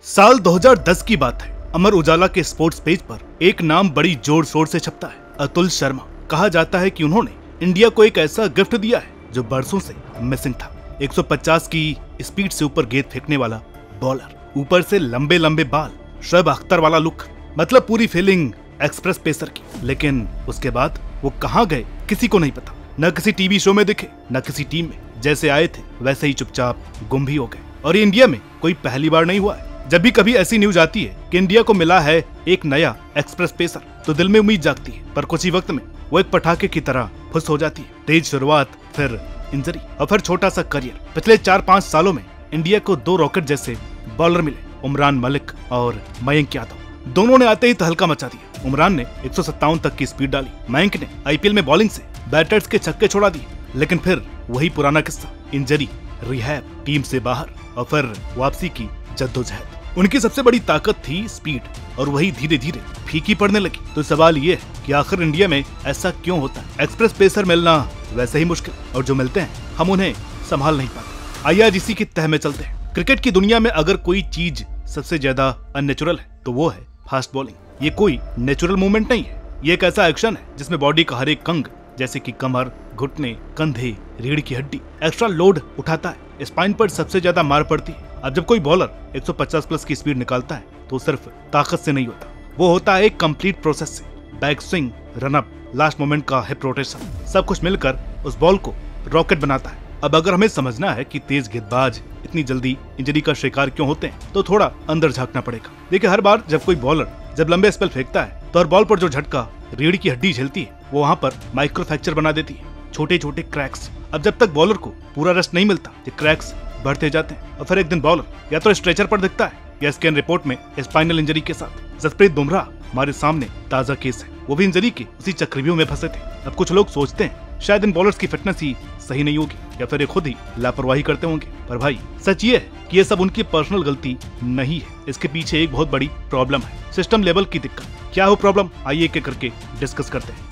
साल 2010 की बात है। अमर उजाला के स्पोर्ट्स पेज पर एक नाम बड़ी जोर शोर से छपता है, अतुल शर्मा। कहा जाता है कि उन्होंने इंडिया को एक ऐसा गिफ्ट दिया है जो बरसों से मिसिंग था। 150 की स्पीड से ऊपर गेंद फेंकने वाला बॉलर, ऊपर से लंबे लंबे बाल, शोएब अख्तर वाला लुक, मतलब पूरी फीलिंग एक्सप्रेस पेसर की। लेकिन उसके बाद वो कहाँ गए किसी को नहीं पता। न किसी टीवी शो में दिखे, न किसी टीम में। जैसे आए थे वैसे ही चुपचाप गुम भी हो गए। और ये इंडिया में कोई पहली बार नहीं हुआ है। जब भी कभी ऐसी न्यूज आती है कि इंडिया को मिला है एक नया एक्सप्रेस पेसर, तो दिल में उम्मीद जागती है, पर कुछ ही वक्त में वो एक पटाखे की तरह फुस हो जाती है। तेज शुरुआत, फिर इंजरी और फिर छोटा सा करियर। पिछले 4-5 सालों में इंडिया को 2 रॉकेट जैसे बॉलर मिले, उमरान मलिक और मयंक यादव। दोनों ने आते ही तहलका मचा दिया। उमरान ने 157 तक की स्पीड डाली, मयंक ने आईपीएल में बॉलिंग से बैटर्स के छक्के छोड़ा दिए। लेकिन फिर वही पुराना किस्सा, इंजरी, रिहैब, टीम से बाहर और फिर वापसी की जद्दोजहद। उनकी सबसे बड़ी ताकत थी स्पीड, और वही धीरे धीरे फीकी पड़ने लगी। तो सवाल ये है कि आखिर इंडिया में ऐसा क्यों होता है? एक्सप्रेस पेसर मिलना वैसे ही मुश्किल, और जो मिलते हैं हम उन्हें संभाल नहीं पाते। आइए आज इसी की तह में चलते हैं। क्रिकेट की दुनिया में अगर कोई चीज सबसे ज्यादा अननेचुरल है तो वो है फास्ट बॉलिंग। ये कोई नेचुरल मूवमेंट नहीं है, ये एक ऐसा एक्शन है जिसमें बॉडी का हर एक अंग, जैसे कि कमर, घुटने, कंधे, रीढ़ की हड्डी, एक्स्ट्रा लोड उठाता है। स्पाइन पर सबसे ज्यादा मार पड़ती है। अब जब कोई बॉलर 150 प्लस की स्पीड निकालता है तो सिर्फ ताकत से नहीं होता, वो होता है एक कंप्लीट प्रोसेस से। Back swing, run up, last moment का हिप रोटेशन, सब कुछ मिलकर उस बॉल को रॉकेट बनाता है। अब अगर हमें समझना है कि तेज गेंदबाज इतनी जल्दी इंजरी का शिकार क्यों होते हैं, तो थोड़ा अंदर झांकना पड़ेगा। देखिए, हर बार जब कोई बॉलर जब लंबे स्पेल फेंकता है तो हर बॉल पर जो झटका रीढ़ की हड्डी झेलती है वो वहाँ पर माइक्रो फ्रैक्चर बना देती है, छोटे छोटे क्रैक्स। अब जब तक बॉलर को पूरा रेस्ट नहीं मिलता, ये क्रैक्स बढ़ते जाते हैं और फिर एक दिन बॉलर या तो स्ट्रेचर पर दिखता है या स्कैन रिपोर्ट में स्पाइनल इंजरी के साथ। जसप्रीत बुमराह हमारे सामने ताजा केस है, वो भी इंजरी के उसी चक्रव्यूह में फंसे थे। अब कुछ लोग सोचते हैं शायद इन बॉलर्स की फिटनेस ही सही नहीं होगी या फिर ये खुद ही लापरवाही करते होंगे, पर भाई सच ये है कि ये सब उनकी पर्सनल गलती नहीं है। इसके पीछे एक बहुत बड़ी प्रॉब्लम है, सिस्टम लेवल की दिक्कत। क्या हो प्रॉब्लम, आइए एक एक करके डिस्कस करते हैं।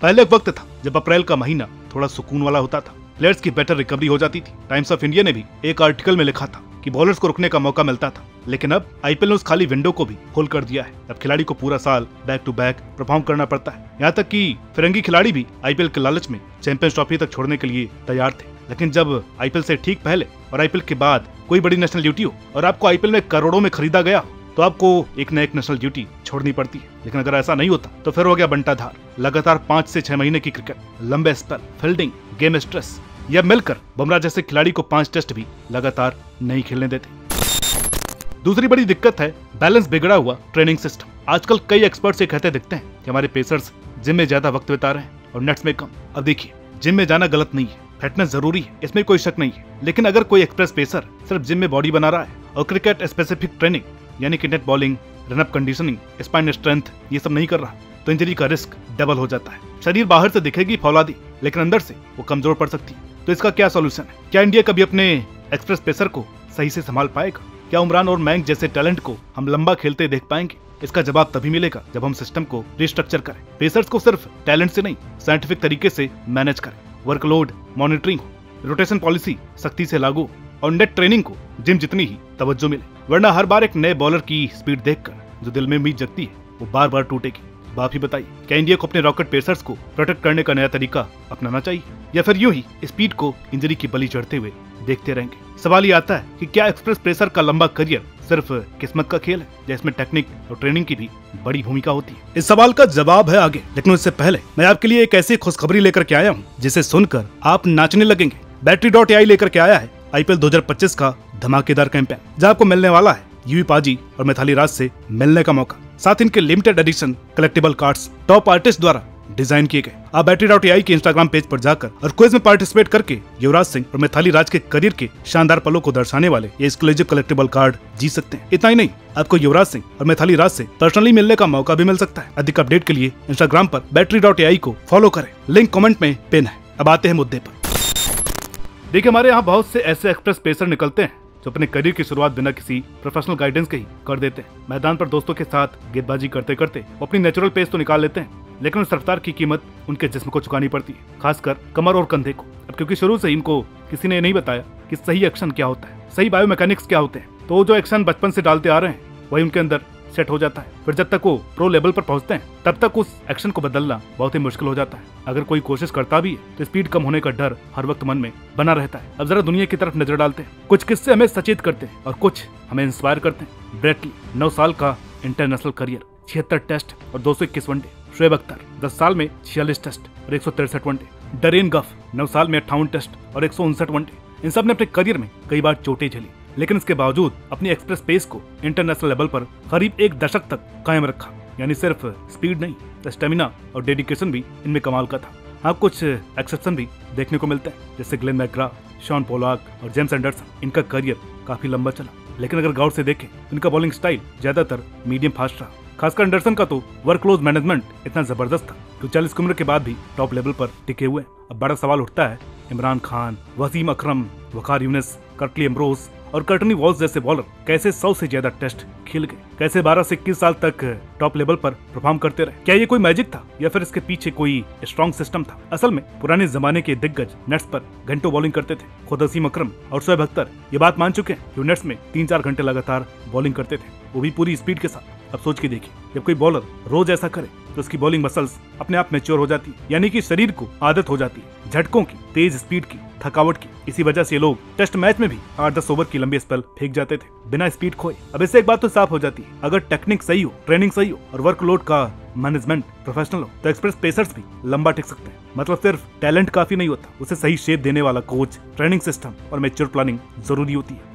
पहले एक वक्त था जब अप्रैल का महीना थोड़ा सुकून वाला होता था, प्लेयर्स की बेटर रिकवरी हो जाती थी। टाइम्स ऑफ इंडिया ने भी एक आर्टिकल में लिखा था कि बॉलर्स को रुकने का मौका मिलता था। लेकिन अब आईपीएल ने उस खाली विंडो को भी खोल कर दिया है। अब खिलाड़ी को पूरा साल बैक टू बैक परफॉर्म करना पड़ता है। यहाँ तक कि फिरंगी खिलाड़ी भी आईपीएल के लालच में चैंपियंस ट्रॉफी तक छोड़ने के लिए तैयार थे। लेकिन जब आईपीएल से ठीक पहले और आईपीएल के बाद कोई बड़ी नेशनल ड्यूटी हो और आपको आईपीएल में करोड़ों में खरीदा गया, तो आपको एक न एक नेशनल ड्यूटी छोड़नी पड़ती है। लेकिन अगर ऐसा नहीं होता तो फिर हो गया बंटाधार। लगातार 5 से 6 महीने की क्रिकेट, लंबे स्पेल, फील्डिंग, गेम स्ट्रेस, यह मिलकर बुमराह जैसे खिलाड़ी को 5 टेस्ट भी लगातार नहीं खेलने देते। दूसरी बड़ी दिक्कत है बैलेंस बिगड़ा हुआ ट्रेनिंग सिस्टम। आजकल कई एक्सपर्ट्स ये कहते दिखते हैं कि हमारे पेसर्स जिम में ज्यादा वक्त बिता रहे हैं और नेट्स में कम। अब देखिए, जिम में जाना गलत नहीं है, फिटनेस जरूरी है, इसमें कोई शक नहीं है। लेकिन अगर कोई एक्सप्रेस पेसर सिर्फ जिम में बॉडी बना रहा है और क्रिकेट स्पेसिफिक ट्रेनिंग यानी कि net bowling, run up conditioning, spine strength ये सब नहीं कर रहा, तो इंजरी का रिस्क डबल हो जाता है। शरीर बाहर से दिखेगी फौलादी, लेकिन अंदर से वो कमजोर पड़ सकती है। तो इसका क्या सॉल्यूशन है? क्या इंडिया कभी अपने एक्सप्रेस पेसर को सही से संभाल पाएगा? क्या उमरान और मयंक जैसे टैलेंट को हम लंबा खेलते देख पाएंगे? इसका जवाब तभी मिलेगा जब हम सिस्टम को रिस्ट्रक्चर करें। पेसर्स को सिर्फ टैलेंट से नहीं, साइंटिफिक तरीके से मैनेज करें। वर्कलोड मॉनिटरिंग हो, रोटेशन पॉलिसी सख्ती से लागू और नेट ट्रेनिंग को जिम जितनी ही तवज्जो मिले। वरना हर बार एक नए बॉलर की स्पीड देखकर जो दिल में उम्मीद जगती है वो बार बार टूटेगी। आप ही बताइए, क्या इंडिया को अपने रॉकेट पेसर्स को प्रोटेक्ट करने का नया तरीका अपनाना चाहिए या फिर यूं ही स्पीड को इंजरी की बलि चढ़ते हुए देखते रहेंगे? सवाल ये आता है कि क्या एक्सप्रेस पेसर का लंबा करियर सिर्फ किस्मत का खेल है, जिसमें टेक्निक और ट्रेनिंग की भी बड़ी भूमिका होती है? इस सवाल का जवाब है आगे, लेकिन उससे पहले मैं आपके लिए एक ऐसी खुशखबरी लेकर के आया हूँ जिसे सुनकर आप नाचने लगेंगे। बैटरी.ai लेकर के आया है आईपीएल 2025 का धमाकेदार कैंपेन, जहाँ आपको मिलने वाला है यूवी पाजी और मिथाली राज से मिलने का मौका। साथ इनके limited edition collectible cards top artist द्वारा डिजाइन किए गए। आप बैटरी.ai के इंस्टाग्राम पेज पर जाकर और क्विज में पार्टिसिपेट करके युवराज सिंह और मिथाली राज के करियर के शानदार पलों को दर्शाने वाले ये एक्सक्लूसिव कलेक्टिबल कार्ड जीत सकते हैं। इतना ही नहीं, आपको युवराज सिंह और मिथाली राज से पर्सनली मिलने का मौका भी मिल सकता है। अधिक अपडेट के लिए इंस्टाग्राम पर बैटरी.ai को फॉलो करें, लिंक कमेंट में पिन है। अब आते हैं मुद्दे पर। देखिए, हमारे यहाँ बहुत से ऐसे एक्सप्रेस पेसर निकलते हैं जो अपने करियर की शुरुआत बिना किसी प्रोफेशनल गाइडेंस के ही कर देते हैं। मैदान पर दोस्तों के साथ गेंदबाजी करते करते वो अपनी नेचुरल पेस तो निकाल लेते हैं, लेकिन उस रफ्तार की कीमत उनके जिस्म को चुकानी पड़ती है, खासकर कमर और कंधे को। अब क्योंकि शुरू से ही इनको किसी ने नहीं बताया कि सही एक्शन क्या होता है, सही बायोमैकेनिक्स क्या होते हैं, तो जो एक्शन बचपन से डालते आ रहे हैं वही उनके अंदर सेट हो जाता है। फिर जब तक वो प्रो लेवल पर पहुंचते हैं तब तक उस एक्शन को बदलना बहुत ही मुश्किल हो जाता है। अगर कोई कोशिश करता भी है तो स्पीड कम होने का डर हर वक्त मन में बना रहता है। अब जरा दुनिया की तरफ नजर डालते हैं। कुछ किस्से हमें सचेत करते हैं और कुछ हमें इंस्पायर करते हैं। ब्रेट ली 9 साल का इंटरनेशनल करियर, 76 टेस्ट और 221 वनडे। शोएब अख्तर 10 साल में 46 टेस्ट और 163 वनडे। डरेन गफ 9 साल में 58 टेस्ट और 159 वनडे। इन सब ने अपने करियर में कई बार चोटें झेली, लेकिन इसके बावजूद अपनी एक्सप्रेस पेस को इंटरनेशनल लेवल पर करीब 1 दशक तक कायम रखा। यानी सिर्फ स्पीड नहीं, स्टेमिना और डेडिकेशन भी इनमें कमाल का था। हाँ, कुछ एक्सेप्शन भी देखने को मिलते हैं, जैसे ग्लेन मैकग्रा, शॉन पोलाक और जेम्स एंडरसन। इनका करियर काफी लंबा चला, लेकिन अगर गौर से देखें इनका बॉलिंग स्टाइल ज्यादातर मीडियम फास्ट रहा। खासकर एंडरसन का तो वर्कलोड मैनेजमेंट इतना जबरदस्त था कि 40 की उम्र के बाद भी टॉप लेवल पर टिके हुए। अब बड़ा सवाल उठता है, इमरान खान, वसीम अकरम, वकार यूनिस, कर्टली एम्ब्रोस और कर्टनी वॉल्स जैसे बॉलर कैसे 100 से ज्यादा टेस्ट खेल गए, कैसे 12 से 21 साल तक टॉप लेवल पर परफॉर्म करते रहे। क्या ये कोई मैजिक था या फिर इसके पीछे कोई स्ट्रॉन्ग सिस्टम था? असल में पुराने जमाने के दिग्गज नेट्स पर घंटों बॉलिंग करते थे। खुद वसीम अकरम और शोएब अख्तर ये बात मान चुके हैं कि नेट्स में 3-4 घंटे लगातार बॉलिंग करते थे, वो भी पूरी स्पीड के साथ। अब सोच के देखिए, जब कोई बॉलर रोज ऐसा करे तो उसकी बॉलिंग मसल्स अपने आप मैच्योर हो जाती है, यानी कि शरीर को आदत हो जाती है झटकों की, तेज स्पीड की, थकावट की। इसी वजह से ये लोग टेस्ट मैच में भी 8-10 ओवर की लंबी स्पेल फेंक जाते थे बिना स्पीड खोए। अब इससे एक बात तो साफ हो जाती है, अगर टेक्निक सही हो, ट्रेनिंग सही हो और वर्कलोड का मैनेजमेंट प्रोफेशनल हो तो एक्सप्रेस पेसर्स भी लंबा टिक सकते हैं। मतलब सिर्फ टैलेंट काफी नहीं होता, उसे सही शेप देने वाला कोच, ट्रेनिंग सिस्टम और मैच्योर प्लानिंग जरूरी होती है।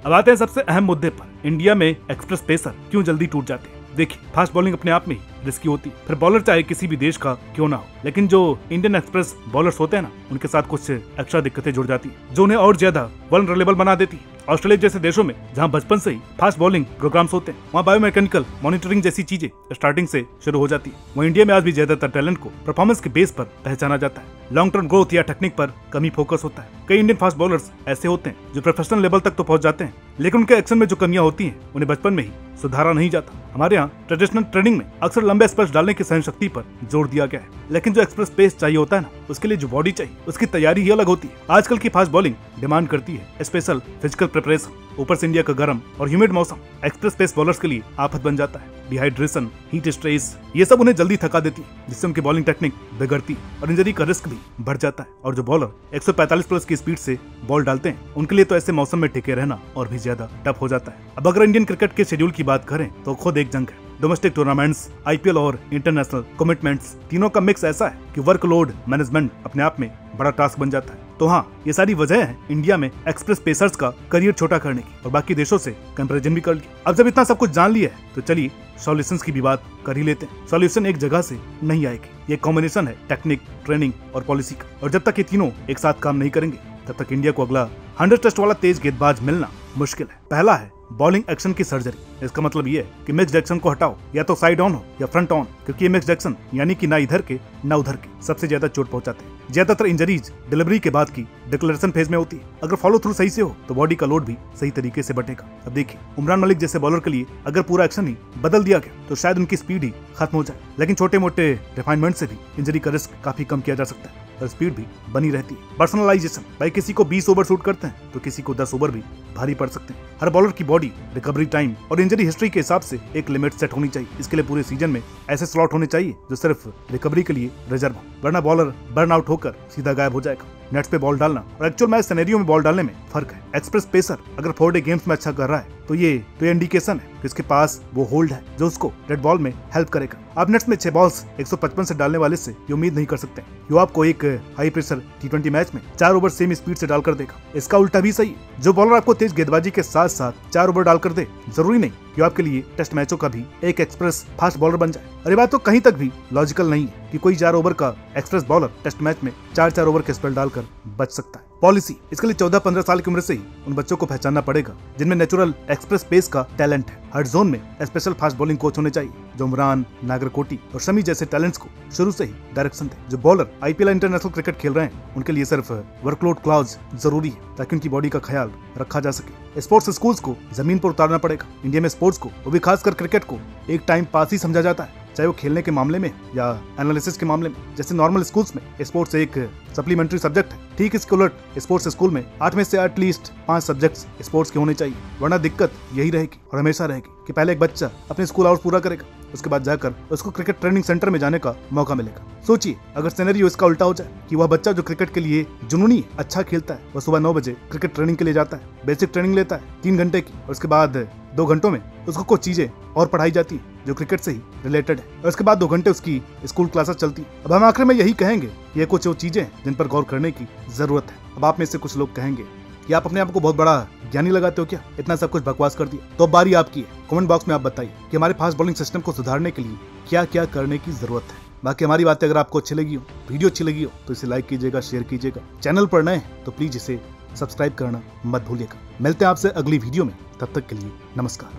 अब आते हैं सबसे अहम मुद्दे पर, इंडिया में एक्सप्रेस पेसर क्यों जल्दी टूट जाते हैं। देखिए, फास्ट बॉलिंग अपने आप में ही रिस्की होती है, फिर बॉलर चाहे किसी भी देश का क्यों ना हो, लेकिन जो इंडियन एक्सप्रेस बॉलर्स होते हैं ना, उनके साथ कुछ एक्स्ट्रा दिक्कतें जुड़ जाती है जो उन्हें और ज्यादा वल्नरेबल बना देती है। ऑस्ट्रेलिया जैसे देशों में जहां बचपन से ही फास्ट बॉलिंग प्रोग्राम्स होते हैं, वहां बायोमैकेनिकल मॉनिटरिंग जैसी चीजें स्टार्टिंग से शुरू हो जाती है। वहीं इंडिया में आज भी ज्यादातर टैलेंट को परफॉर्मेंस के बेस पर पहचाना जाता है, लॉन्ग टर्म ग्रोथ या टेक्निक पर कमी फोकस होता है। कई इंडियन फास्ट बॉलर्स ऐसे होते हैं जो प्रोफेशनल लेवल तक तो पहुंच जाते हैं, लेकिन उनके एक्शन में जो कमियां होती हैं उन्हें बचपन में ही सुधारा नहीं जाता। हमारे यहाँ ट्रेडिशनल ट्रेनिंग में अक्सर लंबे स्पर्श डालने की सहन शक्ति पर जोर दिया गया है, लेकिन जो एक्सप्रेस पेस चाहिए होता है ना, उसके लिए जो बॉडी चाहिए उसकी तैयारी ही अलग होती है। आजकल की फास्ट बॉलिंग डिमांड करती है स्पेशल फिजिकल प्रिपरेशन, ऊपर से इंडिया का गर्म और ह्यूमिड मौसम एक्सप्रेस पेस बॉलर्स के लिए आफत बन जाता है। डिहाइड्रेशन, हीट स्ट्रेस, ये सब उन्हें जल्दी थका देती है, जिससे उनकी बॉलिंग टेक्निक बिगड़ती है और इंजरी का रिस्क भी बढ़ जाता है। और जो बॉलर 145 प्लस की स्पीड से बॉल डालते हैं, उनके लिए तो ऐसे मौसम में टिके रहना और भी ज्यादा टफ हो जाता है। अब अगर इंडियन क्रिकेट के शेड्यूल की बात करें तो खुद एक जंग है। डोमेस्टिक टूर्नामेंट्स, आईपीएल और इंटरनेशनल कमिटमेंट्स, तीनों का मिक्स ऐसा है कि वर्कलोड मैनेजमेंट अपने आप में बड़ा टास्क बन जाता है। तो हाँ, ये सारी वजह है इंडिया में एक्सप्रेस पेसर्स का करियर छोटा करने की और बाकी देशों से कंपैरिजन भी कर लिया। अब जब इतना सब कुछ जान लिया है तो चलिए सॉल्यूशंस की भी बात कर ही लेते हैं। सॉल्यूशन एक जगह से नहीं आएगी, ये कॉम्बिनेशन है टेक्निक, ट्रेनिंग और पॉलिसी का, और जब तक ये तीनों एक साथ काम नहीं करेंगे तब तक इंडिया को अगला 100 टेस्ट वाला तेज गेंदबाज मिलना मुश्किल है। पहला है बॉलिंग एक्शन की सर्जरी। इसका मतलब ये है कि मिक्स्ड एक्शन को हटाओ, या तो साइड ऑन हो या फ्रंट ऑन, क्योंकि ये मिक्स्ड एक्शन यानी कि ना इधर के ना उधर के सबसे ज्यादा चोट पहुंचाते हैं। ज्यादातर इंजरीज डिलीवरी के बाद की डिक्लेरेशन फेज में होती है। अगर फॉलो थ्रू सही से हो तो बॉडी का लोड भी सही तरीके से बटेगा। अब देखिए, उमरान मलिक जैसे बॉलर के लिए अगर पूरा एक्शन ही बदल दिया गया तो शायद उनकी स्पीड ही खत्म हो जाए, लेकिन छोटे मोटे रिफाइनमेंट से भी इंजरी का रिस्क काफी कम किया जा सकता है और स्पीड भी बनी रहती है। पर्सनलाइजेशन, भाई किसी को 20 ओवर शूट करते हैं तो किसी को 10 ओवर भी भारी पड़ सकते हैं। हर बॉलर की बॉडी, रिकवरी टाइम और इंजरी हिस्ट्री के हिसाब से एक लिमिट सेट होनी चाहिए। इसके लिए पूरे सीजन में ऐसे स्लॉट होने चाहिए जो सिर्फ रिकवरी के लिए रिजर्व हो, वरना बॉलर बर्न आउट होकर सीधा गायब हो जाएगा। नेट्स पे बॉल डालना और एक्चुअल मैच सिनेरियो में बॉल डालने में फर्क है। एक्सप्रेस पेसर अगर 4 डे गेम्स में अच्छा कर रहा है तो ये इंडिकेशन है कि उसके पास वो होल्ड है जो उसको रेड बॉल में हेल्प करेगा। आप नेट्स में 6 बॉल्स 155 से डालने वाले से ये उम्मीद नहीं कर सकते जो आपको एक हाई प्रेशर T20 मैच में 4 ओवर सेम स्पीड से डालकर देगा। इसका उल्टा भी सही है, जो बॉलर आपको तेज गेंदबाजी के साथ साथ 4 ओवर डालकर दे, जरूरी नहीं कि आपके लिए टेस्ट मैचों का भी एक एक्सप्रेस फास्ट बॉलर बन जाए। और ये बात तो कहीं तक भी लॉजिकल नहीं है कि कोई 4 ओवर का एक्सप्रेस बॉलर टेस्ट मैच में 4 ओवर के स्पेल डालकर बच सकता है। पॉलिसी, इसके लिए 14-15 साल की उम्र से ही उन बच्चों को पहचानना पड़ेगा जिनमें नेचुरल एक्सप्रेस पेस का टैलेंट है। हर जोन में स्पेशल फास्ट बॉलिंग कोच होने चाहिए जो उमरान, नागरकोटी और शमी जैसे टैलेंट्स को शुरू से ही डायरेक्शन दे। जो बॉलर IPL इंटरनेशनल क्रिकेट खेल रहे हैं उनके लिए सिर्फ वर्कलोड क्लॉज जरूरी है ताकि उनकी बॉडी का ख्याल रखा जा सके। स्पोर्ट्स स्कूल्स को जमीन पर उतारना पड़ेगा। इंडिया में स्पोर्ट्स को, वो भी खासकर क्रिकेट को, एक टाइम पास ही समझा जाता है, चाहे वो खेलने के मामले में या एनालिसिस के मामले में। जैसे नॉर्मल स्कूल्स में स्पोर्ट्स एक सप्लीमेंट्री सब्जेक्ट है, ठीक इसके उलट स्पोर्ट्स स्कूल में 8 में से एटलीस्ट 5 सब्जेक्ट्स स्पोर्ट्स के होने चाहिए, वरना दिक्कत यही रहेगी और हमेशा रहेगी कि पहले एक बच्चा अपने स्कूल आवर्स पूरा करेगा, उसके बाद जाकर उसको क्रिकेट ट्रेनिंग सेंटर में जाने का मौका मिलेगा। सोचिए अगर सिनेरियो इसका उल्टा हो जाए कि वह बच्चा जो क्रिकेट के लिए जुनूनी अच्छा खेलता है, वह सुबह 9 बजे क्रिकेट ट्रेनिंग के लिए जाता है, बेसिक ट्रेनिंग लेता है 3 घंटे की, और उसके बाद 2 घंटों में उसको कुछ चीजें और पढ़ाई जाती है जो क्रिकेट से ही रिलेटेड है, और उसके बाद 2 घंटे उसकी स्कूल क्लासेस चलती है। अब हम आखिर में यही कहेंगे कि ये कुछ वो चीजें जिन पर गौर करने की जरूरत है। अब आप में से कुछ लोग कहेंगे कि आप अपने आप को बहुत बड़ा ज्ञानी लगाते हो क्या, इतना सब कुछ बकवास कर दिया। तो अब बारी आपकी है, कमेंट बॉक्स में आप बताइए कि हमारे फास्ट बॉलिंग सिस्टम को सुधारने के लिए क्या क्या करने की जरूरत है। बाकी हमारी बातें अगर आपको अच्छी लगी हो, वीडियो अच्छी लगी हो तो इसे लाइक कीजिएगा, शेयर कीजिएगा। चैनल पर नए तो प्लीज इसे सब्सक्राइब करना मत भूलिएगा। मिलते हैं आपसे अगली वीडियो में, तब तक के लिए नमस्कार।